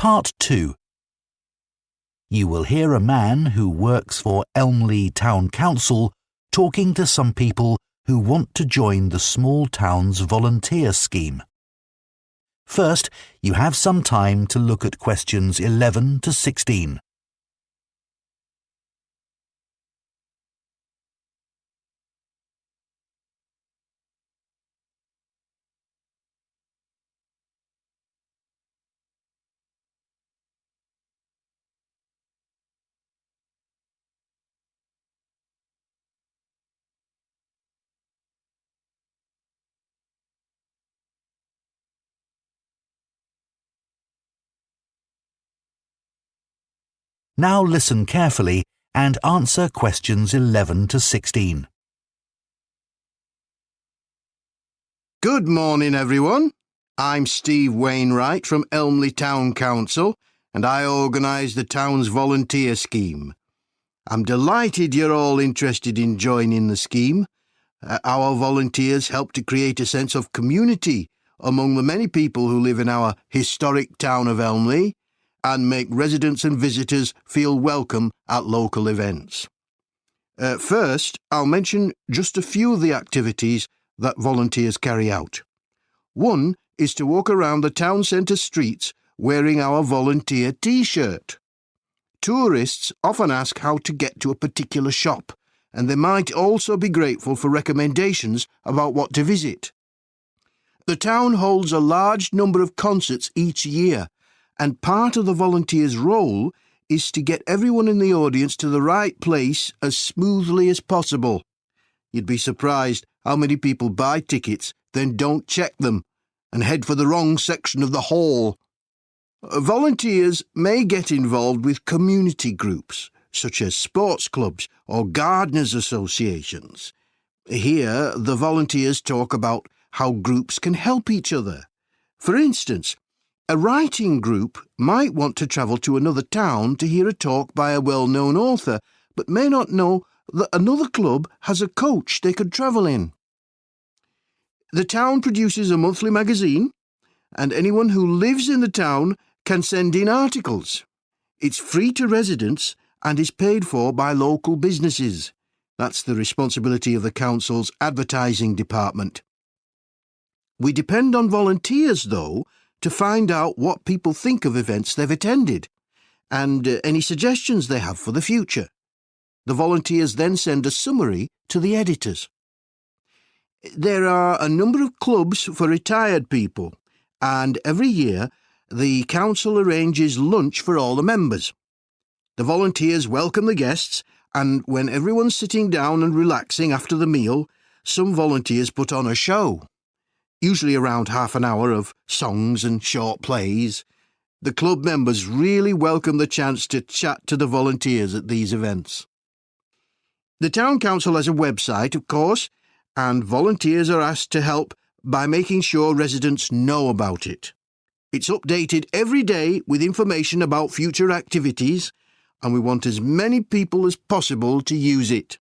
Part 2. You will hear a man who works for Elmley Town Council talking to some people who want to join the small town's volunteer scheme. First, you have some time to look at questions 11 to 16. Now listen carefully and answer questions 11 to 16. Good morning, everyone. I'm Steve Wainwright from Elmley Town Council, and I organise the town's volunteer scheme. I'm delighted you're all interested in joining the scheme. Our volunteers help to create a sense of community among the many people who live in our historic town of Elmley, and make residents and visitors feel welcome at local events. First, I'll mention just a few of the activities that volunteers carry out. One is to walk around the town centre streets wearing our volunteer T-shirt. Tourists often ask how to get to a particular shop, and they might also be grateful for recommendations about what to visit. The town holds a large number of concerts each year, and part of the volunteer's role is to get everyone in the audience to the right place as smoothly as possible. You'd be surprised how many people buy tickets, then don't check them, and head for the wrong section of the hall. Volunteers may get involved with community groups, such as sports clubs or gardeners' associations. Here, the volunteers talk about how groups can help each other. For instance, a writing group might want to travel to another town to hear a talk by a well-known author, but may not know that another club has a coach they could travel in. The town produces a monthly magazine, and anyone who lives in the town can send in articles. It's free to residents and is paid for by local businesses. That's the responsibility of the council's advertising department. We depend on volunteers, though, to find out what people think of events they've attended and any suggestions they have for the future. The volunteers then send a summary to the editors. There are a number of clubs for retired people, and every year the council arranges lunch for all the members. The volunteers welcome the guests, and when everyone's sitting down and relaxing after the meal, some volunteers put on a show. Usually around half an hour of songs and short plays. The club members really welcome the chance to chat to the volunteers at these events. The town council has a website, of course, and volunteers are asked to help by making sure residents know about it. It's updated every day with information about future activities, and we want as many people as possible to use it.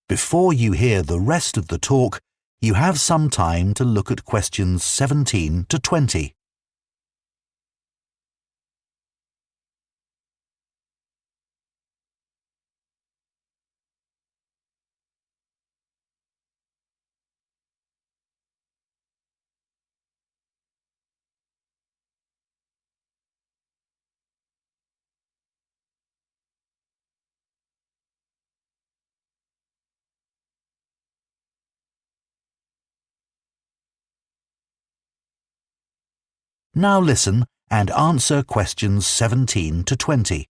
Before you hear the rest of the talk, you have some time to look at questions 17 to 20. Now listen and answer questions 17 to 20.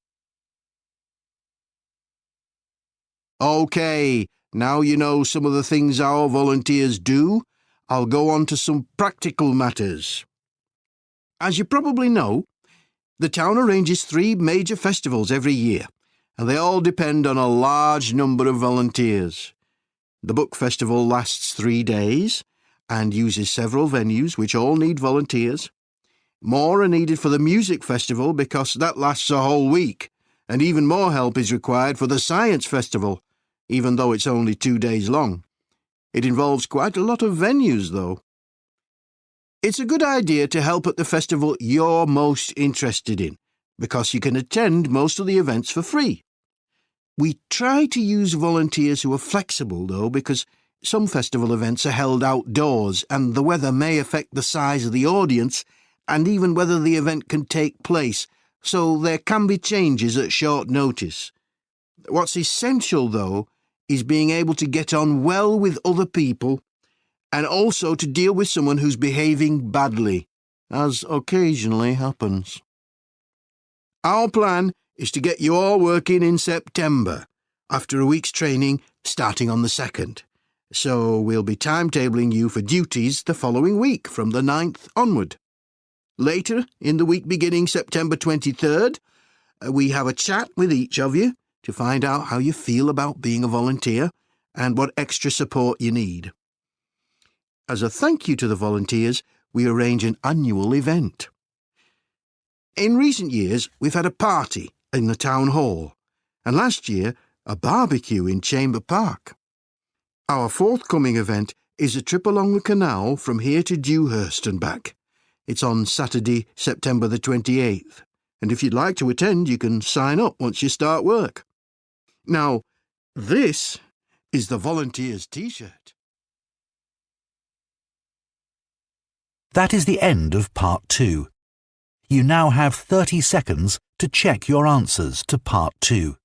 OK, now you know some of the things our volunteers do, I'll go on to some practical matters. As you probably know, the town arranges 3 major festivals every year, and they all depend on a large number of volunteers. The book festival lasts 3 days and uses several venues which all need volunteers. More are needed for the music festival because that lasts a whole week, and even more help is required for the science festival, even though it's only 2 days long. It involves quite a lot of venues, though. It's a good idea to help at the festival you're most interested in, because you can attend most of the events for free. We try to use volunteers who are flexible, though, because some festival events are held outdoors and the weather may affect the size of the audience and even whether the event can take place, so there can be changes at short notice. What's essential, though, is being able to get on well with other people and also to deal with someone who's behaving badly, as occasionally happens. Our plan is to get you all working in September, after a week's training starting on the 2nd. So we'll be timetabling you for duties the following week from the 9th onward. Later, in the week beginning September 23rd, we have a chat with each of you to find out how you feel about being a volunteer and what extra support you need. As a thank you to the volunteers, we arrange an annual event. In recent years, we've had a party in the town hall, and last year, a barbecue in Chamber Park. Our forthcoming event is a trip along the canal from here to Dewhurst and back. It's on Saturday, September the 28th, and if you'd like to attend, you can sign up once you start work. Now, this is the Volunteers T-shirt. That is the end of Part 2. You now have 30 seconds to check your answers to Part 2.